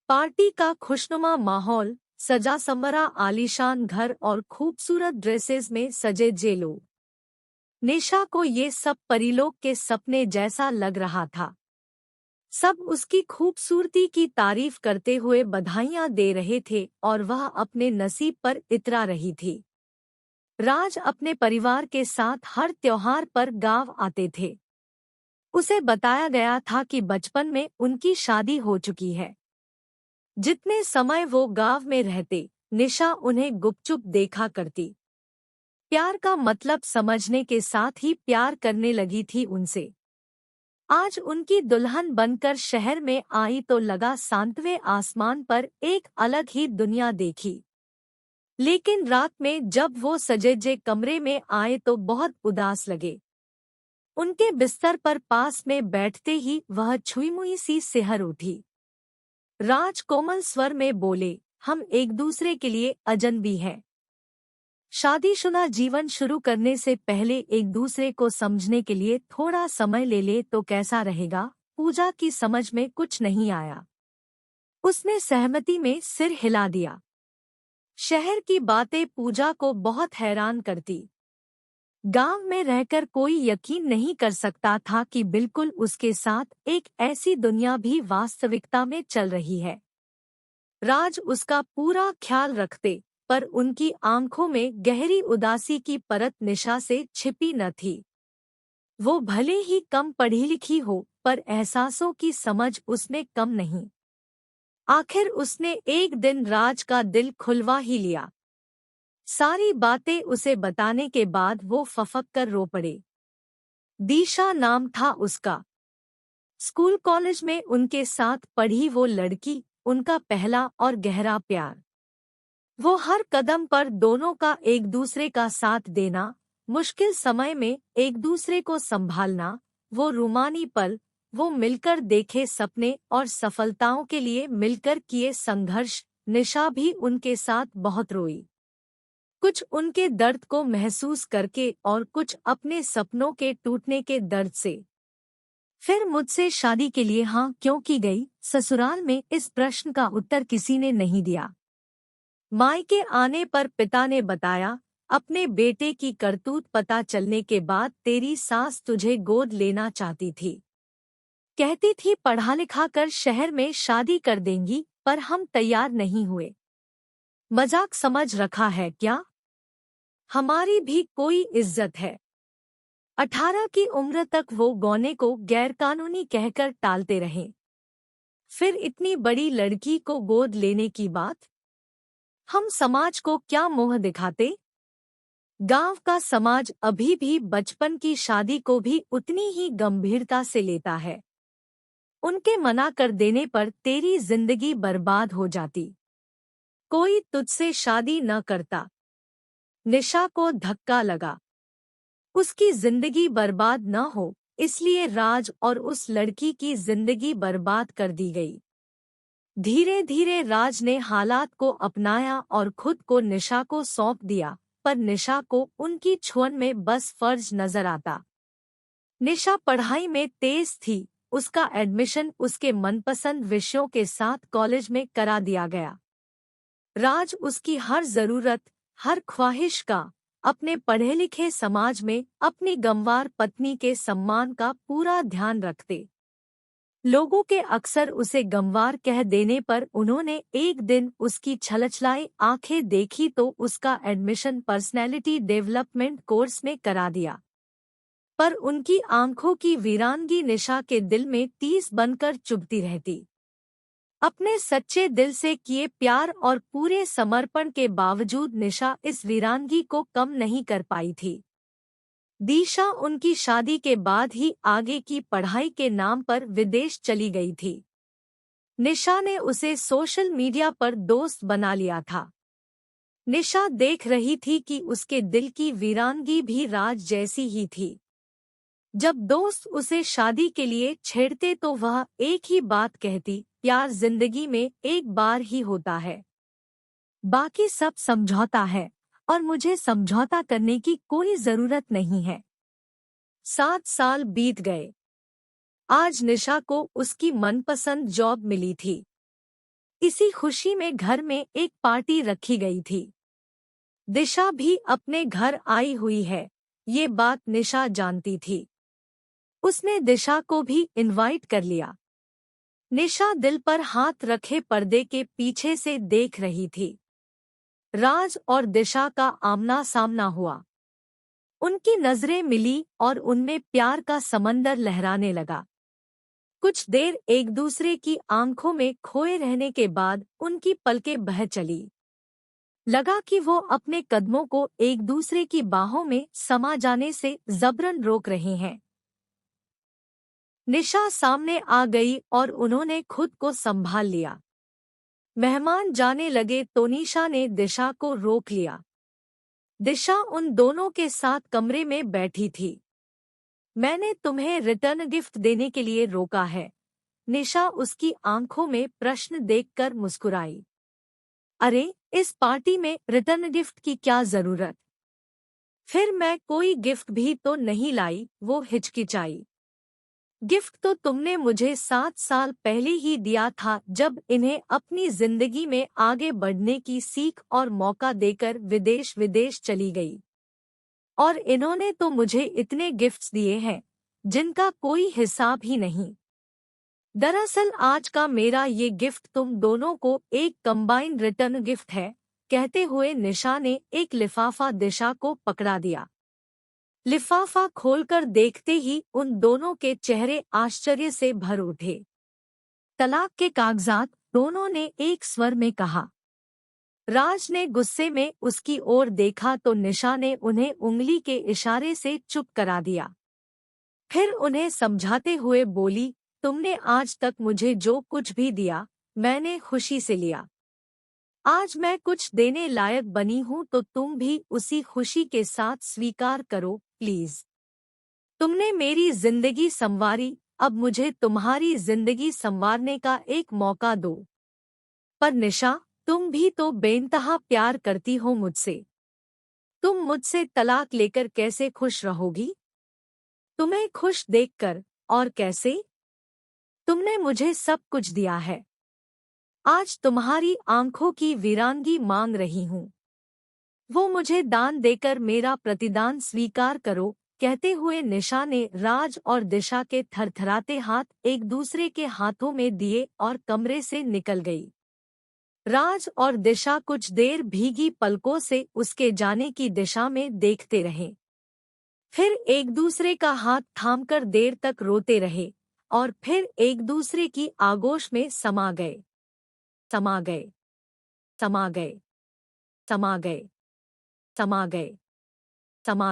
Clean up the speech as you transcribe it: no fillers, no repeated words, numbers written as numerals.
Party का खुशनुमा माहौल, सजा संवरा आलीशान घर और खूबसूरत ड्रेसेस में सजे जे लोग। निशा को ये सब परीलोक के सपने जैसा लग रहा था। सब उसकी खूबसूरती की तारीफ करते हुए बधाइयां दे रहे थे और वह अपने नसीब पर इतरा रही थी। राज अपने परिवार के साथ हर त्योहार पर गांव आते थे। उसे बताया गया था कि बचपन में उनकी शादी हो चुकी है। जितने समय वो गांव में रहते, निशा उन्हें गुपचुप देखा करती। प्यार का मतलब समझने के साथ ही प्यार करने लगी थी उनसे। आज उनकी दुल्हन बनकर शहर में आई तो लगा सांतवे आसमान पर एक अलग ही दुनिया देखी। लेकिन रात में जब वो सजेजे कमरे में आए तो बहुत उदास लगे। उनके बिस्तर पर पास में बैठते ही वह छुईमुई सी सिहर उठी। राज कोमल स्वर में बोले, हम एक दूसरे के लिए अजनबी हैं। शादीशुदा जीवन शुरू करने से पहले एक दूसरे को समझने के लिए थोड़ा समय ले तो कैसा रहेगा? पूजा की समझ में कुछ नहीं आया। उसने सहमति में सिर हिला दिया। शहर की बातें पूजा को बहुत हैरान करती। गांव में रहकर कोई यकीन नहीं कर सकता था कि बिल्कुल उसके साथ एक ऐसी दुनिया भी वास्तविकता में चल रही है। राज उसका पूरा ख्याल रखते, पर उनकी आंखों में गहरी उदासी की परत निशा से छिपी न थी। वो भले ही कम पढ़ी लिखी हो, पर एहसासों की समझ उसमें कम नहीं। आखिर उसने एक दिन राज का दिल खुलवा ही लिया। सारी बातें उसे बताने के बाद वो फफक कर रो पड़े। दीशा नाम था उसका। स्कूल कॉलेज में उनके साथ पढ़ी वो लड़की, उनका पहला और गहरा प्यार। वो हर कदम पर दोनों का एक दूसरे का साथ देना, मुश्किल समय में एक दूसरे को संभालना, वो रूमानी पल, वो मिलकर देखे सपने और सफलताओं के लिए मिलकर किए संघर्ष। निशा भी उनके साथ बहुत रोई। कुछ उनके दर्द को महसूस करके और कुछ अपने सपनों के टूटने के दर्द से। फिर मुझसे शादी के लिए हाँ क्यों की गई? ससुराल में इस प्रश्न का उत्तर किसी ने नहीं दिया। मायके आने पर पिता ने बताया, अपने बेटे की करतूत पता चलने के बाद तेरी सास तुझे गोद लेना चाहती थी। कहती थी पढ़ा लिखा कर शहर में शादी कर देंगी, पर हम तैयार नहीं हुए। मजाक समझ रखा है क्या? हमारी भी कोई इज्जत है। 18 की उम्र तक वो गौने को गैरकानूनी कहकर टालते रहे। फिर इतनी बड़ी लड़की को गोद लेने की बात। हम समाज को क्या मोह दिखाते? गांव का समाज अभी भी बचपन की शादी को भी उतनी ही गंभीरता से लेता है। उनके मना कर देने पर तेरी जिंदगी बर्बाद हो जाती। कोई तुझसे शादी न करता। निशा को धक्का लगा। उसकी जिंदगी बर्बाद न हो, इसलिए राज और उस लड़की की जिंदगी बर्बाद कर दी गई। धीरे धीरे राज ने हालात को अपनाया और खुद को निशा को सौंप दिया, पर निशा को उनकी छुअन में बस फर्ज नजर आता। निशा पढ़ाई में तेज थी, उसका एडमिशन उसके मनपसंद विषयों के साथ कॉलेज में करा दिया गया। राज उसकी हर जरूरत, हर ख्वाहिश का, अपने पढ़े लिखे समाज में अपनी गंवार पत्नी के सम्मान का पूरा ध्यान रखते। लोगों के अक्सर उसे गंवार कह देने पर उन्होंने एक दिन उसकी छलछलाई आंखें देखी तो उसका एडमिशन पर्सनैलिटी डेवलपमेंट कोर्स में करा दिया। पर उनकी आंखों की वीरानगी निशा के दिल में तीस बनकर चुभती रहती। अपने सच्चे दिल से किए प्यार और पूरे समर्पण के बावजूद निशा इस वीरानगी को कम नहीं कर पाई थी। दीशा उनकी शादी के बाद ही आगे की पढ़ाई के नाम पर विदेश चली गई थी। निशा ने उसे सोशल मीडिया पर दोस्त बना लिया था। निशा देख रही थी कि उसके दिल की वीरानगी भी राज जैसी ही थी। जब दोस्त उसे शादी के लिए छेड़ते तो वह एक ही बात कहती, प्यार जिंदगी में एक बार ही होता है, बाकी सब समझौता है और मुझे समझौता करने की कोई जरूरत नहीं है। 7 साल बीत गए। आज निशा को उसकी मनपसंद जॉब मिली थी। इसी खुशी में घर में एक पार्टी रखी गई थी। दिशा भी अपने घर आई हुई है, ये बात निशा जानती थी। उसने दिशा को भी इनवाइट कर लिया। निशा दिल पर हाथ रखे पर्दे के पीछे से देख रही थी। राज और दिशा का आमना सामना हुआ। उनकी नजरें मिली और उनमें प्यार का समंदर लहराने लगा। कुछ देर एक दूसरे की आंखों में खोए रहने के बाद उनकी पलकें बह चली। लगा कि वो अपने कदमों को एक दूसरे की बाहों में समा जाने से जबरन रोक रहे हैं। निशा सामने आ गई और उन्होंने खुद को संभाल लिया। मेहमान जाने लगे तो निशा ने दिशा को रोक लिया। दिशा उन दोनों के साथ कमरे में बैठी थी। मैंने तुम्हें रिटर्न गिफ्ट देने के लिए रोका है। निशा उसकी आंखों में प्रश्न देखकर मुस्कुराई। अरे, इस पार्टी में रिटर्न गिफ्ट की क्या जरूरत? फिर मैं कोई गिफ्ट भी तो नहीं लाई, वो हिचकिचाई। गिफ्ट तो तुमने मुझे 7 साल पहले ही दिया था, जब इन्हें अपनी जिंदगी में आगे बढ़ने की सीख और मौका देकर विदेश विदेश चली गई। और इन्होंने तो मुझे इतने गिफ्ट्स दिए हैं जिनका कोई हिसाब ही नहीं। दरअसल आज का मेरा ये गिफ्ट तुम दोनों को एक कंबाइंड रिटर्न गिफ्ट है। कहते हुए निशा ने एक लिफाफा दिशा को पकड़ा दिया। लिफाफा खोलकर देखते ही उन दोनों के चेहरे आश्चर्य से भर उठे। तलाक के कागजात, दोनों ने एक स्वर में कहा। राज ने गुस्से में उसकी ओर देखा तो निशा ने उन्हें उंगली के इशारे से चुप करा दिया। फिर उन्हें समझाते हुए बोली, तुमने आज तक मुझे जो कुछ भी दिया, मैंने खुशी से लिया। आज मैं कुछ देने लायक बनी हूँ तो तुम भी उसी खुशी के साथ स्वीकार करो प्लीज। तुमने मेरी जिंदगी संवारी, अब मुझे तुम्हारी जिंदगी संवारने का एक मौका दो। पर निशा, तुम भी तो बेइंतहा प्यार करती हो मुझसे। तुम मुझसे तलाक लेकर कैसे खुश रहोगी? तुम्हें खुश देखकर, और कैसे? तुमने मुझे सब कुछ दिया है। आज तुम्हारी आंखों की वीरानगी मांग रही हूँ। वो मुझे दान देकर मेरा प्रतिदान स्वीकार करो। कहते हुए निशा ने राज और दिशा के थरथराते हाथ एक दूसरे के हाथों में दिए और कमरे से निकल गई। राज और दिशा कुछ देर भीगी पलकों से उसके जाने की दिशा में देखते रहे। फिर एक दूसरे का हाथ थामकर देर तक रोते रहे और फिर एक दूसरे की आगोश में समा गए, समा गए, समा गए, समा गए, समा गए, समा